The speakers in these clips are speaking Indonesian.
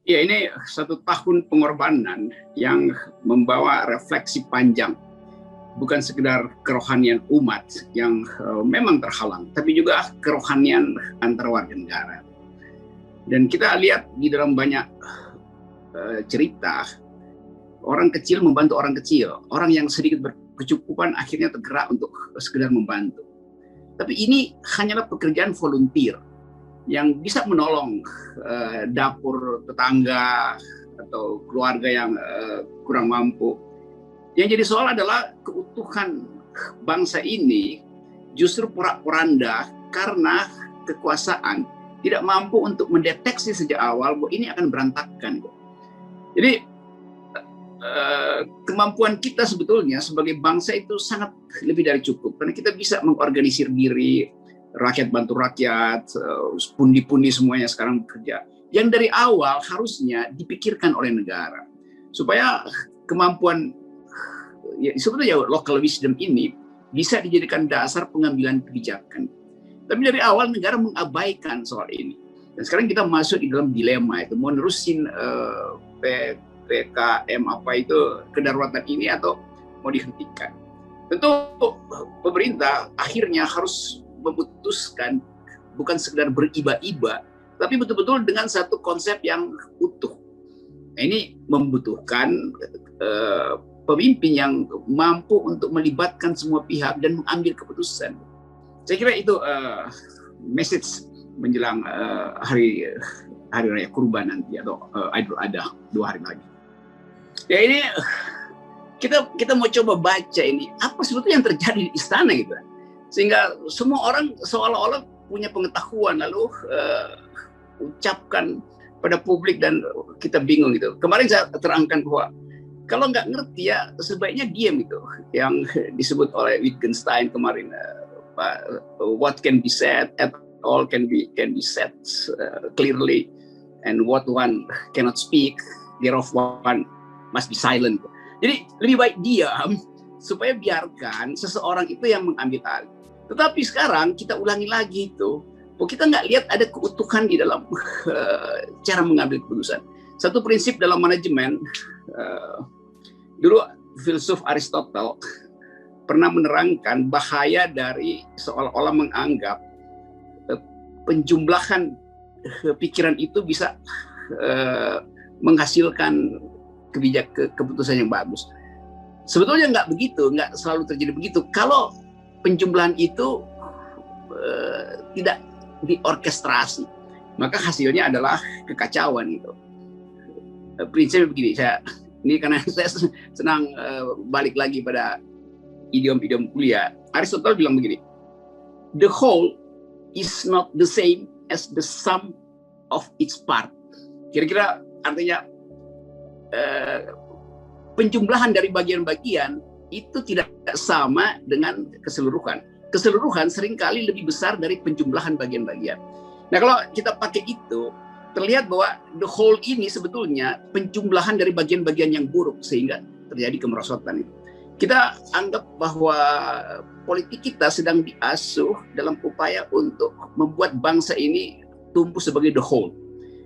Ya, ini satu tahun pengorbanan yang membawa refleksi panjang, bukan sekedar kerohanian umat yang memang terhalang, tapi juga kerohanian antar warga negara. Dan kita lihat di dalam banyak cerita, orang kecil membantu orang kecil, orang yang sedikit berkecukupan akhirnya tergerak untuk sekedar membantu. Tapi ini hanyalah pekerjaan volunteer yang bisa menolong dapur tetangga atau keluarga yang kurang mampu. Yang jadi soal adalah keutuhan bangsa ini justru porak-poranda karena kekuasaan tidak mampu untuk mendeteksi sejak awal bahwa ini akan berantakan. Jadi kemampuan kita sebetulnya sebagai bangsa itu sangat lebih dari cukup, karena kita bisa mengorganisir diri, rakyat bantu rakyat, pundi-pundi semuanya sekarang bekerja. Yang dari awal harusnya dipikirkan oleh negara supaya kemampuan ya, sebetulnya local wisdom ini bisa dijadikan dasar pengambilan kebijakan. Tapi dari awal negara mengabaikan soal ini. Dan sekarang kita masuk di dalam dilema itu, mau nerusin PKM apa itu, kedaruratan ini, atau mau dihentikan. Tentu pemerintah akhirnya harus memutuskan bukan sekedar beriba-iba, tapi betul-betul dengan satu konsep yang utuh. Nah, ini membutuhkan pemimpin yang mampu untuk melibatkan semua pihak dan mengambil keputusan. Saya kira itu message menjelang hari raya Kurban nanti, atau Idul Adha 2 hari lagi. Ya, ini kita mau coba baca ini apa sebetulnya yang terjadi di istana gitu, sehingga semua orang seolah-olah punya pengetahuan lalu ucapkan pada publik dan kita bingung gitu. Kemarin saya terangkan bahwa kalau nggak ngerti ya sebaiknya diam gitu, yang disebut oleh Wittgenstein kemarin, what can be said at all can be said clearly, and what one cannot speak thereof one must be silent. Jadi lebih baik diam supaya biarkan seseorang itu yang mengambil alih. Tetapi sekarang kita ulangi lagi itu, bahwa kita nggak lihat ada keutuhan di dalam cara mengambil keputusan. Satu prinsip dalam manajemen, dulu filsuf Aristotle pernah menerangkan bahaya dari seolah-olah menganggap penjumlahan pikiran itu bisa menghasilkan keputusan yang bagus. Sebetulnya nggak begitu, nggak selalu terjadi begitu. Kalau penjumlahan itu tidak diorkestrasi, maka hasilnya adalah kekacauan gitu. Prinsipnya begini, ini karena saya senang balik lagi pada idiom-idiom kuliah. Aristotle bilang begini, the whole is not the same as the sum of its part. Kira-kira artinya penjumlahan dari bagian-bagian itu tidak sama dengan keseluruhan. Keseluruhan seringkali lebih besar dari penjumlahan bagian-bagian. Nah, kalau kita pakai itu, terlihat bahwa the whole ini sebetulnya penjumlahan dari bagian-bagian yang buruk sehingga terjadi kemerosotan itu. Kita anggap bahwa politik kita sedang diasuh dalam upaya untuk membuat bangsa ini tumbuh sebagai the whole.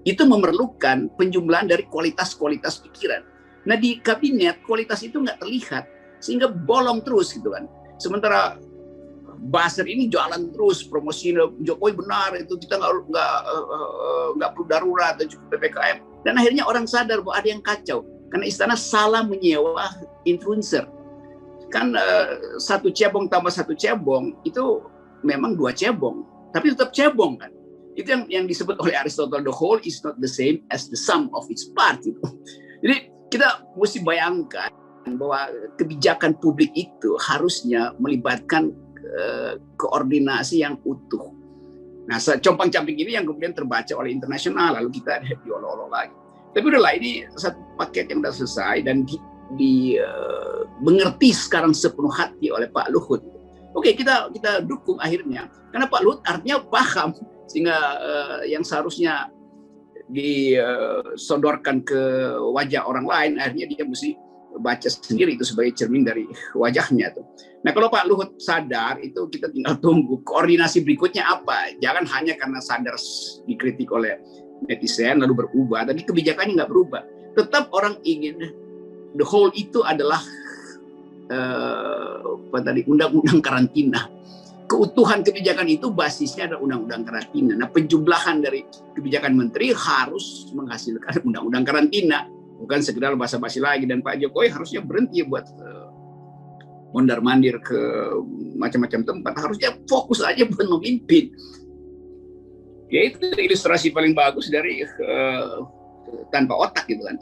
Itu memerlukan penjumlahan dari kualitas-kualitas pikiran. Nah, di kabinet kualitas itu nggak terlihat sehingga bolong terus gitu kan. Sementara buzzer ini jalan terus, promosi Jokowi benar itu, kita nggak perlu darurat dan cukup PPKM. Dan akhirnya orang sadar bahwa ada yang kacau karena istana salah menyewa influencer. Kan satu cebong tambah satu cebong itu memang 2 cebong, tapi tetap cebong kan. Itu yang disebut oleh Aristotle, the whole is not the same as the sum of its parts. Gitu. Jadi kita mesti bayangkan bahwa kebijakan publik itu harusnya melibatkan koordinasi yang utuh. Nah, compang-camping ini yang kemudian terbaca oleh internasional, lalu kita diolok-olok lagi. Tapi udahlah, ini satu paket yang sudah selesai dan mengerti sekarang sepenuh hati oleh Pak Luhut. Oke, kita dukung akhirnya, karena Pak Luhut artinya paham, sehingga yang seharusnya disodorkan ke wajah orang lain, akhirnya dia mesti baca sendiri itu sebagai cermin dari wajahnya tuh. Nah, kalau Pak Luhut sadar, itu kita tinggal tunggu koordinasi berikutnya apa. Jangan hanya karena sadar dikritik oleh netizen lalu berubah, tapi kebijakannya nggak berubah. Tetap orang ingin the whole itu adalah undang-undang karantina. Keutuhan kebijakan itu basisnya ada undang-undang karantina. Nah, penjumlahan dari kebijakan menteri harus menghasilkan undang-undang karantina, bukan sekedar basa-basi lagi. Dan Pak Jokowi harusnya berhenti buat mondar-mandir ke macam-macam tempat. Harusnya fokus aja buat memimpin. Ya, itu ilustrasi paling bagus dari tanpa otak gitu kan.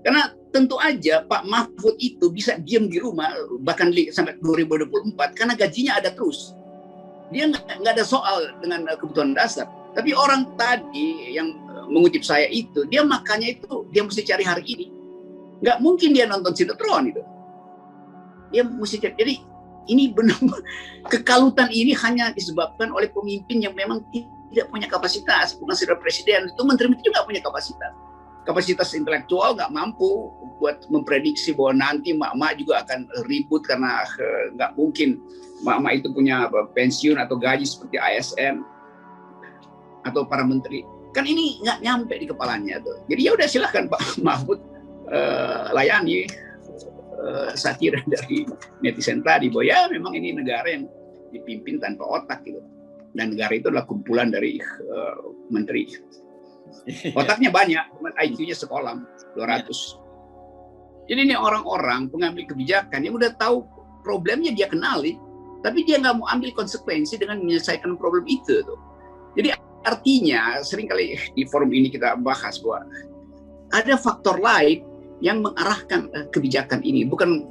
Karena tentu aja Pak Mahfud itu bisa diam di rumah bahkan sampai 2024 karena gajinya ada terus. Dia nggak ada soal dengan kebutuhan dasar. Tapi orang tadi yang mengutip saya itu, dia makannya itu dia mesti cari hari ini. Nggak mungkin dia nonton sinetron itu. Dia mesti cari. Jadi ini benar kekalutan ini hanya disebabkan oleh pemimpin yang memang tidak punya kapasitas. Bukan sekedar presiden, itu menteri-menteri juga punya kapasitas. Kapasitas intelektual nggak mampu buat memprediksi bahwa nanti mak-mak juga akan ribut karena nggak mungkin mak-mak itu punya pensiun atau gaji seperti ASN atau para menteri. Kan ini nggak nyampe di kepalanya tuh. Jadi ya udah silahkan Pak Mahfud layani satir dari netizen tadi bahwa ya memang ini negara yang dipimpin tanpa otak gitu. Dan negara itu adalah kumpulan dari menteri. Otaknya banyak, IQ-nya sekolah 200. Jadi ini orang-orang pengambil kebijakan yang udah tahu problemnya dia kenali, tapi dia nggak mau ambil konsekuensi dengan menyelesaikan problem itu. Jadi artinya seringkali di forum ini kita bahas bahwa ada faktor lain yang mengarahkan kebijakan ini. Bukan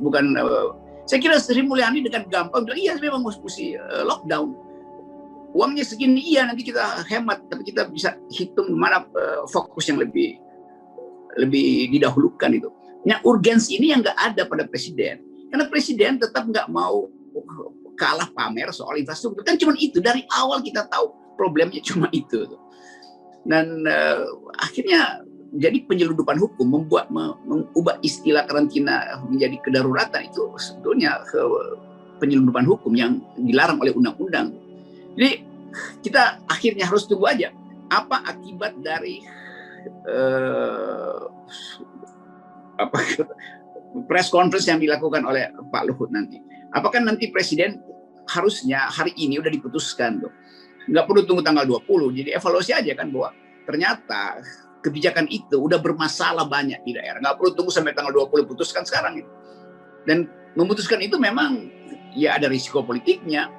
saya kira Sri Mulyani dengan gampang bilang iya memang mesti lockdown. Uangnya segini, iya nanti kita hemat, tapi kita bisa hitung mana fokus yang lebih didahulukan itu. Nah, urgensi ini yang nggak ada pada presiden, karena presiden tetap nggak mau kalah pamer soal infrastruktur. Kan cuma itu dari awal kita tahu problemnya cuma itu. Dan akhirnya jadi penyelundupan hukum mengubah istilah karantina menjadi kedaruratan itu sebetulnya penyelundupan hukum yang dilarang oleh undang-undang. Jadi kita akhirnya harus tunggu aja apa akibat dari press conference yang dilakukan oleh Pak Luhut nanti. Apakah nanti presiden harusnya hari ini udah diputuskan tuh. Nggak perlu tunggu tanggal 20. Jadi evaluasi aja kan bahwa ternyata kebijakan itu udah bermasalah banyak di daerah. Nggak perlu tunggu sampai tanggal 20 putuskan sekarang gitu. Dan memutuskan itu memang ya ada risiko politiknya.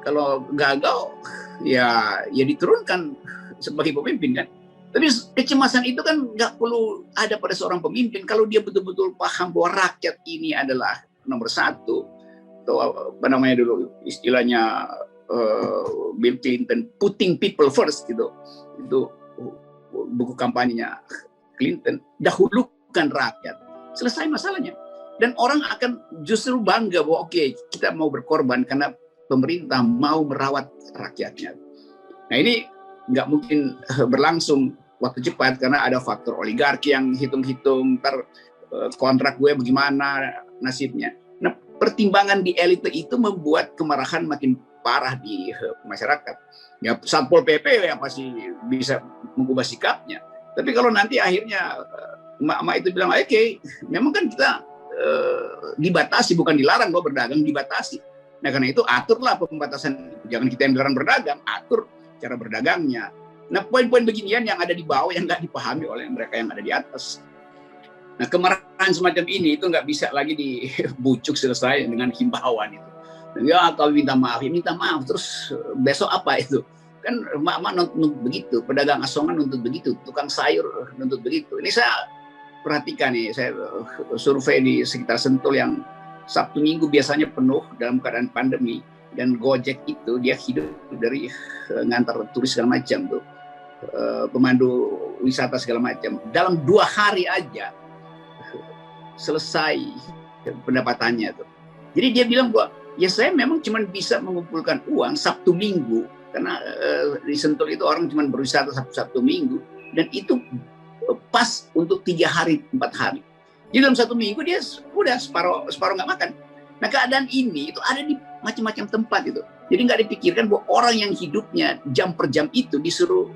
Kalau gagal ya diturunkan sebagai pemimpin kan. Tapi kecemasan itu kan nggak perlu ada pada seorang pemimpin kalau dia betul-betul paham bahwa rakyat ini adalah nomor satu. Atau apa namanya dulu istilahnya Bill Clinton, putting people first gitu. Itu buku kampanyenya Clinton. Dahulukan rakyat. Selesai masalahnya. Dan orang akan justru bangga bahwa oke, kita mau berkorban karena pemerintah mau merawat rakyatnya. Nah ini nggak mungkin berlangsung waktu cepat karena ada faktor oligarki yang hitung-hitung ntar kontrak gue bagaimana nasibnya. Nah pertimbangan di elite itu membuat kemarahan makin parah di masyarakat. Ya Satpol PP ya pasti bisa mengubah sikapnya. Tapi kalau nanti akhirnya emak-emak itu bilang oke, memang kan kita dibatasi bukan dilarang loh berdagang, dibatasi. Nah karena itu aturlah pembatasan, jangan kita yang dilarang berdagang, atur cara berdagangnya. Nah poin-poin beginian yang ada di bawah yang nggak dipahami oleh mereka yang ada di atas. Nah kemarahan semacam ini itu nggak bisa lagi dibucuk selesai dengan himbauan itu. Ya kalau minta maaf, ya minta maaf terus besok apa itu? Kan emak-emak nuntut begitu, pedagang asongan nuntut begitu, tukang sayur nuntut begitu. Ini saya perhatikan nih, saya survei di sekitar Sentul yang Sabtu Minggu biasanya penuh dalam keadaan pandemi, dan Gojek itu dia hidup dari ngantar turis segala macam tuh, pemandu wisata segala macam. Dalam 2 hari aja selesai pendapatannya tuh. Jadi dia bilang bahwa ya saya memang cuma bisa mengumpulkan uang Sabtu Minggu karena di Sentul itu orang cuma berwisata Sabtu Minggu, dan itu pas untuk 3 hari 4 hari. Jadi dalam 1 minggu dia udah separuh nggak makan. Nah keadaan ini itu ada di macam-macam tempat itu. Jadi nggak dipikirkan bahwa orang yang hidupnya jam per jam itu disuruh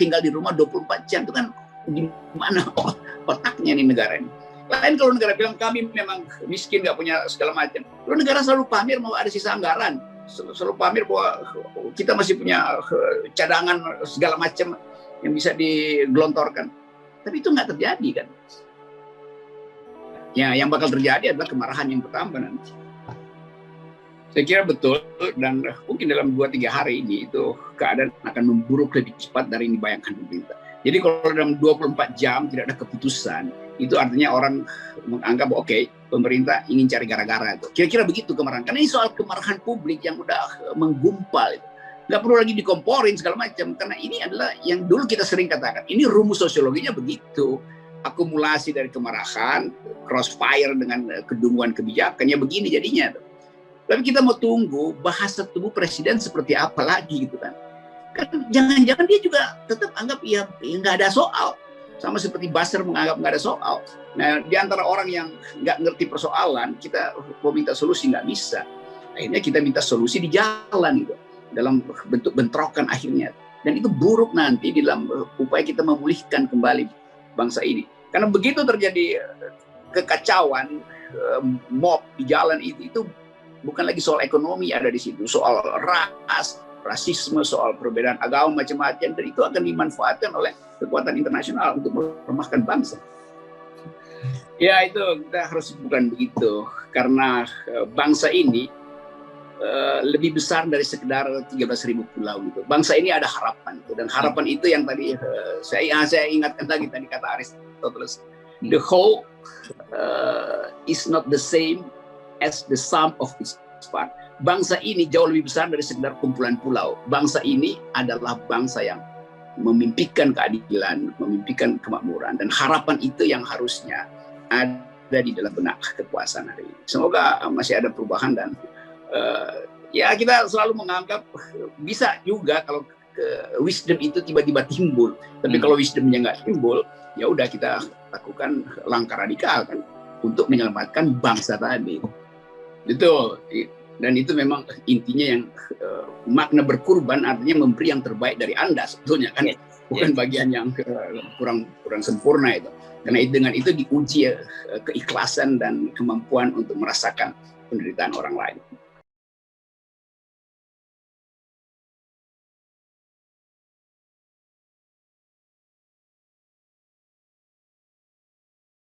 tinggal di rumah 24 jam itu kan di mana otaknya nih negara ini. Lain kalau negara bilang kami memang miskin, nggak punya segala macam. Kalau negara selalu pamer mau ada sisa anggaran, selalu pamer bahwa kita masih punya cadangan segala macam yang bisa digelontorkan. Tapi itu nggak terjadi kan. Ya, yang bakal terjadi adalah kemarahan yang bertambah nanti. Saya kira betul, dan mungkin dalam 2-3 hari ini itu keadaan akan memburuk lebih cepat dari yang dibayangkan pemerintah. Jadi kalau dalam 24 jam tidak ada keputusan, itu artinya orang menganggap oke, pemerintah ingin cari gara-gara itu. Kira-kira begitu kemarahan. Karena ini soal kemarahan publik yang udah menggumpal itu. Nggak perlu lagi dikomporin segala macam, karena ini adalah yang dulu kita sering katakan. Ini rumus sosiologinya begitu. Akumulasi dari kemarahan, crossfire dengan kedunguan kebijakannya begini jadinya. Tapi kita mau tunggu bahasa tubuh presiden seperti apa lagi gitu kan. Kan jangan-jangan dia juga tetap anggap ya nggak ada soal. Sama seperti Basar menganggap nggak ada soal. Nah, di antara orang yang nggak ngerti persoalan, kita mau minta solusi nggak bisa. Akhirnya kita minta solusi di jalan gitu. Dalam bentuk bentrokan akhirnya. Dan itu buruk nanti dalam upaya kita memulihkan kembali bangsa ini. Karena begitu terjadi kekacauan, mob di jalan itu bukan lagi soal ekonomi ada di situ, soal ras, rasisme, soal perbedaan agama macam-macam, dan itu akan dimanfaatkan oleh kekuatan internasional untuk melemahkan bangsa. Ya itu kita harus bukan begitu, karena bangsa ini lebih besar dari sekedar 13.000 pulau gitu. Bangsa ini ada harapan gitu. Dan harapan itu yang tadi saya ingatkan lagi tadi kata Aristoteles, the whole is not the same as the sum of its part. Bangsa ini jauh lebih besar dari sekedar kumpulan pulau. Bangsa ini adalah bangsa yang memimpikan keadilan, memimpikan kemakmuran, dan harapan itu yang harusnya ada di dalam benak kekuasaan hari ini. Semoga masih ada perubahan dan ya kita selalu menganggap bisa juga kalau wisdom itu tiba-tiba timbul. Tapi kalau wisdomnya nggak timbul, ya udah kita lakukan langkah radikal kan untuk menyelamatkan bangsa tadi. Betul. Dan itu memang intinya yang makna berkurban artinya memberi yang terbaik dari Anda sebetulnya kan, bukan bagian yang kurang sempurna itu. Karena dengan itu diuji keikhlasan dan kemampuan untuk merasakan penderitaan orang lain.